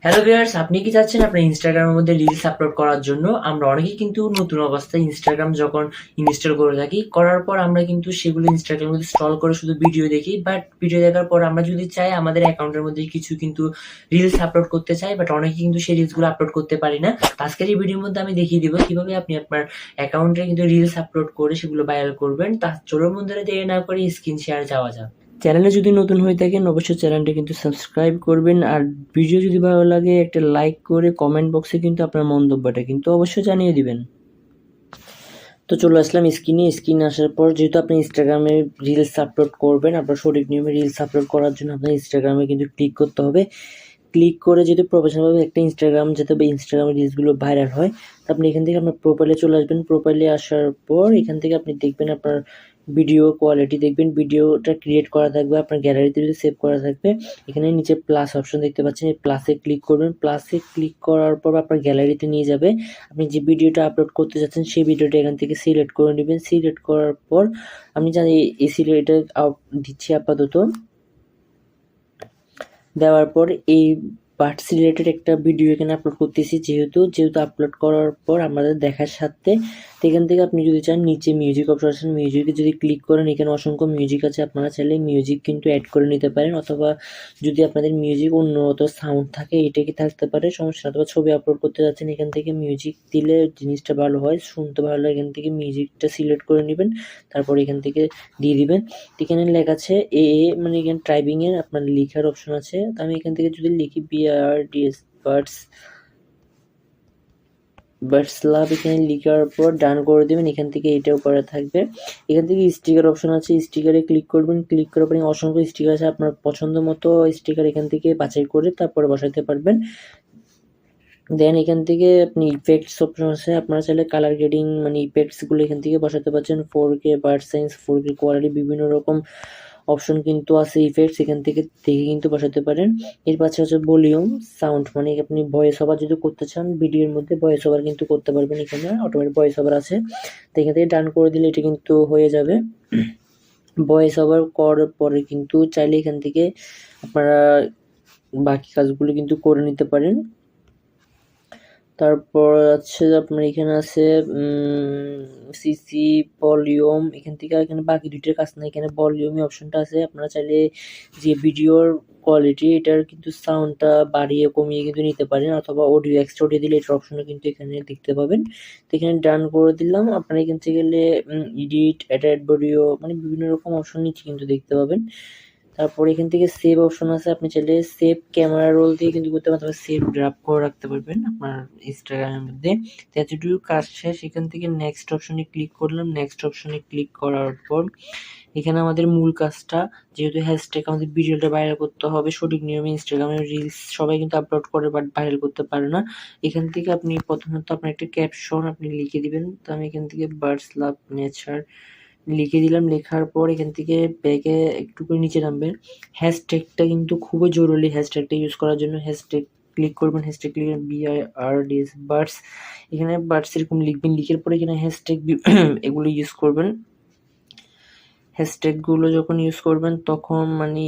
Hello viewers, আপনি কি চাচ্ছেন আপনার ইনস্টাগ্রামের মধ্যে রিলস আপলোড করার জন্য? আমরা অনেকেই কিন্তু নতুন অবস্থায় ইনস্টাগ্রাম যখন ইনস্টল করে থাকি, করার পর আমরা কিন্তু সেগুলো ইনস্টাগ্রামের মধ্যে স্ক্রল করে শুধু ভিডিও দেখি। বাট ভিডিও দেখার পর আমরা যদি চাই আমাদের অ্যাকাউন্টের মধ্যে কিছু কিন্তু রিলস আপলোড করতে চাই, বাট অনেকেই কিন্তু সেই রিলসগুলো আপলোড করতে পারি না। তো আজকের এই ভিডিওর মধ্যে আমি দেখিয়ে দিব কিভাবে আপনি আপনার অ্যাকাউন্টে কিন্তু রিলস আপলোড করে সেগুলো ভাইরাল করবেন। তা চলুন বন্ধুরা, দেরি না করে স্ক্রিন শেয়ার যাওয়া যাক। চ্যানেলে যদি নতুন হয়ে থাকেন অবশ্যই চ্যানেলটা কিন্তু সাবস্ক্রাইব করবেন, আর ভিডিও যদি ভালো লাগে একটা লাইক করে কমেন্ট বক্সে কিন্তু আপনার মন্তব্যটা কিন্তু অবশ্যই জানিয়ে দিবেন। তো চলে আসলাম স্ক্রিনে আসার পর, যেহেতু আপনি ইনস্টাগ্রামে রিলস আপলোড করবেন, আপনার সঠিক নিয়মে রিলস আপলোড করার জন্য আপনার ইনস্টাগ্রামে কিন্তু ক্লিক করতে হবে। ক্লিক করে যদি প্রফেশনালভাবে একটা ইনস্টাগ্রাম যাতে ইনস্টাগ্রামের রিলসগুলো ভাইরাল হয়, তো আপনি এখান থেকে আপনার প্রোফাইলে চলে আসবেন। প্রোফাইলে আসার পর এখান থেকে আপনি দেখবেন আপনার ভিডিও কোয়ালিটি, দেখবেন ভিডিওটা ক্রিয়েট করা থাকবে, আপনার গ্যালারিতে যদি সেভ করা থাকবে। এখানে নিচে প্লাস অপশন দেখতে পাচ্ছেন, এই প্লাসে ক্লিক করবেন। প্লাসে ক্লিক করার পর আপনার গ্যালারিতে নিয়ে যাবে। আপনি যে ভিডিওটা আপলোড করতে যাচ্ছেন সেই ভিডিওটা এখান থেকে সিলেক্ট করে নেবেন। সিলেক্ট করার পর আমি জানি এই সিলেক্টটা দিচ্ছি আপাতত। দেওয়ার পর এই পার্টস রিলেটেড একটা ভিডিও এখানে আপলোড করতেছি, যেহেতু আপলোড করার পর আমাদের দেখার সাথে এখান থেকে আপনি যদি চান নিচে মিউজিক অপশন আছে, মিউজিকে যদি ক্লিক করেন এখানে অসংখ্য মিউজিক আছে। আপনারা চাইলে মিউজিক কিন্তু অ্যাড করে নিতে পারেন, অথবা যদি আপনাদের মিউজিক উন্নত সাউন্ড থাকে এটা কি থাকতে পারে, সমস্যা। অথবা ছবি আপলোড করতে যাচ্ছেন, এখান থেকে মিউজিক দিলে জিনিসটা ভালো হয়, শুনতে ভালো লাগে। এখান থেকে মিউজিকটা সিলেক্ট করে নেবেন, তারপর এখান থেকে দিয়ে দিবেন। এখানে লেখা আছে মানে এখানে টাইপিং এর আপনার লেখার অপশন আছে। তো আমি এখান থেকে যদি লিখি BRDS বার্ডস লাভ, এখানে লিখার পর ডান করে দেবেন। এখান থেকে এটাও করা থাকবে। এখান থেকে স্টিকার অপশন আছে, স্টিকারে ক্লিক করবেন। ক্লিক করার পরে অসংখ্য স্টিকার আছে, আপনার পছন্দ মতো স্টিকার এখান থেকে বাছাই করে তারপরে বসাতে পারবেন। দেন এখান থেকে আপনি ইফেক্টস অপশন আছে, আপনারা চাইলে কালার গ্রেডিং মানে ইফেক্টসগুলো এখান থেকে বসাতে পারছেন। 4K bird size, 4K quality, বিভিন্ন রকম অপশন কিন্তু আছে ইফেক্টস, এখান থেকে দেখে কিন্তু বসাতে পারেন। এর পাশে হচ্ছে ভলিউম সাউন্ড, মানে আপনি ভয়েস ওভার যদি করতে চান ভিডিওর মধ্যে ভয়েস ওভার কিন্তু করতে পারবেন। এখানে অটোমেটিক ভয়েস ওভার আছে, তো এখান থেকে ডান করে দিলে এটা কিন্তু হয়ে যাবে। ভয়েস ওভার করার পরে কিন্তু চাইলে এখান থেকে আপনারা বাকি কাজগুলো কিন্তু করে নিতে পারেন। তারপর আছে আপনার এখানে আছে সিসি ভলিউম, এখান থেকে এখানে বাকি দুইটার কাজ না, এখানে ভলিউমে অপশনটা আছে। আপনারা চাইলে যে ভিডিওর কোয়ালিটি এটার কিন্তু সাউন্ডটা বাড়িয়ে কমিয়ে কিন্তু নিতে পারেন, অথবা অডিও এক্সট্রা দিলে এটার অপশনও কিন্তু এখানে দেখতে পাবেন। তো এখানে ডান করে দিলাম। আপনারা এখান থেকে গেলে এডিট, অ্যাড ভিডিও, মানে বিভিন্ন রকম অপশন নিচে কিন্তু দেখতে পাবেন। তারপর এখান থেকে সেভ অপশন আছে, আপনি চাইলে সেভ ক্যামেরা রোল দিয়ে কিন্তু করতে পারেন, সেভ ড্রাফট করে রাখতে পারবেন আপনার ইনস্টাগ্রামের মধ্যে। তো এতটুকু কাজ শেষ। এখান থেকে নেক্সট অপশনে ক্লিক করলাম। নেক্সট অপশনে ক্লিক করার পর এখানে আমাদের মূল কাজটা, যেহেতু হ্যাশট্যাগ আমাদের ভিডিওটা ভাইরাল করতে হবে সঠিক নিয়মে। ইনস্টাগ্রামের রিলস সবাই কিন্তু আপলোড করে বাট ভাইরাল করতে পারে না। এখান থেকে আপনি প্রথমত আপনার একটা ক্যাপশন আপনি লিখে দিবেন। তো আমি এখান থেকে বার্ডস লাভ নেচার লিখে দিলাম। লেখার পর এখান থেকে ব্যাকে একটু করে নিচে নামবেন। হ্যাশট্যাগটা কিন্তু খুবই জরুরি, হ্যাশট্যাগটা ইউজ করার জন্য হ্যাশট্যাগ ক্লিক করবেন। হ্যাশট্যাগ ক্লিক BIRDS বার্ডস, এখানে বার্ডস এরকম লিখবেন। লিখার পরে এখানে হ্যাশট্যাগ এগুলো ইউজ করবেন। হ্যাশট্যাগুলো যখন ইউজ করবেন তখন মানে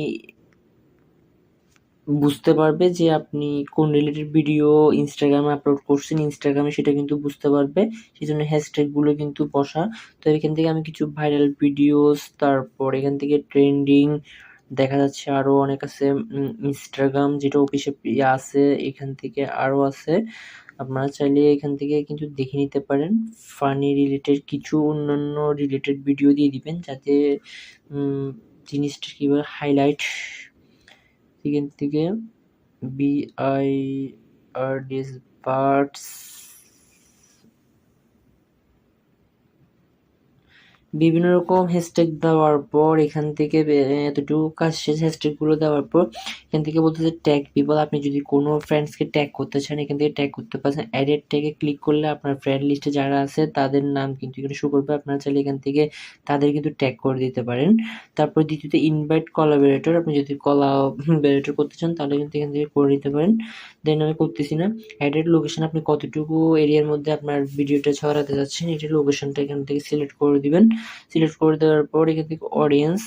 বুঝতে পারবে যে আপনি কোন রিলেটেড ভিডিও ইনস্টাগ্রামে আপলোড করছেন, ইনস্টাগ্রামে সেটা কিন্তু বুঝতে পারবে। সেই জন্য হ্যাশট্যাগুলো কিন্তু বসা। তো এখান থেকে আমি কিছু ভাইরাল ভিডিওস, তারপর এখান থেকে ট্রেন্ডিং দেখা যাচ্ছে, আরও অনেক আছে। ইনস্টাগ্রাম যেটা অফিসে আছে এখান থেকে আরও আছে, আপনারা চাইলে এখান থেকে কিন্তু দেখে নিতে পারেন। ফানি রিলেটেড কিছু অন্যান্য রিলেটেড ভিডিও দিয়ে দিবেন, যাতে জিনিসটা কীভাবে হাইলাইট। এখান থেকে BIRDS বার্ডস, বিভিন্ন রকম হ্যাশট্যাগ দেওয়ার পর এখান থেকে এতটুকু কাজ শেষ। হ্যাশট্যাগুলো দেওয়ার পর এখান থেকে বলতেছে ট্যাগ পিপল, আপনি যদি কোনো ফ্রেন্ডসকে ট্যাগ করতে চান এখান থেকে ট্যাগ করতে পারছেন। অ্যাডেড ট্যাগে ক্লিক করলে আপনার ফ্রেন্ড লিস্টে যারা আছে তাদের নাম কিন্তু এখানে শো করবে। আপনারা চাইলে এখান থেকে তাদের কিন্তু ট্যাগ করে দিতে পারেন। তারপর দ্বিতীয়ত ইনভাইট কোলাবোরেটর, আপনি যদি কোলাবোরেটর করতে চান তাহলে কিন্তু এখান থেকে করে নিতে পারেন। দেন আমি করতেছি না। অ্যাডেড লোকেশন, আপনি কতটুকু এরিয়ার মধ্যে আপনার ভিডিওটা ছড়াতে যাচ্ছেন এটার লোকেশনটা এখান থেকে সিলেক্ট করে দিবেন। সিলেক্ট করে দেওয়ার পর এখান থেকে অডিয়েন্স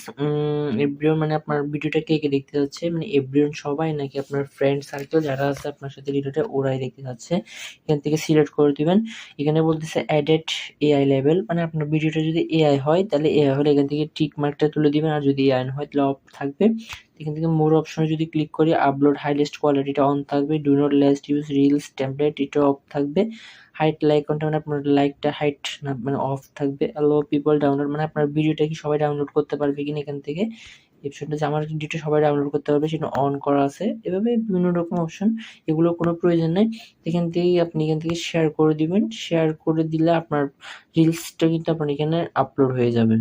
এভরিওয়ান মানে আপনার ভিডিওটা কে কে দেখতে যাচ্ছে, মানে এভরিওয়ান সবাই নাকি আপনার ফ্রেন্ড সার্কেল যারা আছে আপনার সাথে ভিডিওটা ওরাই দেখতে যাচ্ছে। এখান থেকে সিলেক্ট করে দিবেন। এখানে বলতেছে অ্যাডেড এআই লেভেল, মানে আপনার ভিডিওটা যদি এআই হয় তাহলে এআই হলে এখান থেকে টিক মার্কটা তুলে দিবেন, আর যদি এআই না হয় তাহলে অফ থাকবে। এখান থেকে মোর অপশনে যদি ক্লিক করি আপলোড হাইয়েস্ট কোয়ালিটিটা অন থাকবে, do not lest use reels template এটা অফ থাকবে। হাইট লাইক কন্টেন্ট মানে আপনার লাইকটা হাইট না মানে অফ থাকবে। অ্যালো পিপল ডাউনলোড মানে আপনার ভিডিওটা কি সবাই ডাউনলোড করতে পারবে কিনা এখান থেকে অপশনটা যে আমার ভিডিওটা সবাই ডাউনলোড করতে পারবে সেটা অন করা আছে। এভাবে বিভিন্ন রকম অপশন, এগুলো কোনো প্রয়োজন নেই। এখান থেকেই আপনি এখান থেকে শেয়ার করে দিবেন, শেয়ার করে দিলে আপনার রিলসটা কিন্তু আপনার এখানে আপলোড হয়ে যাবে।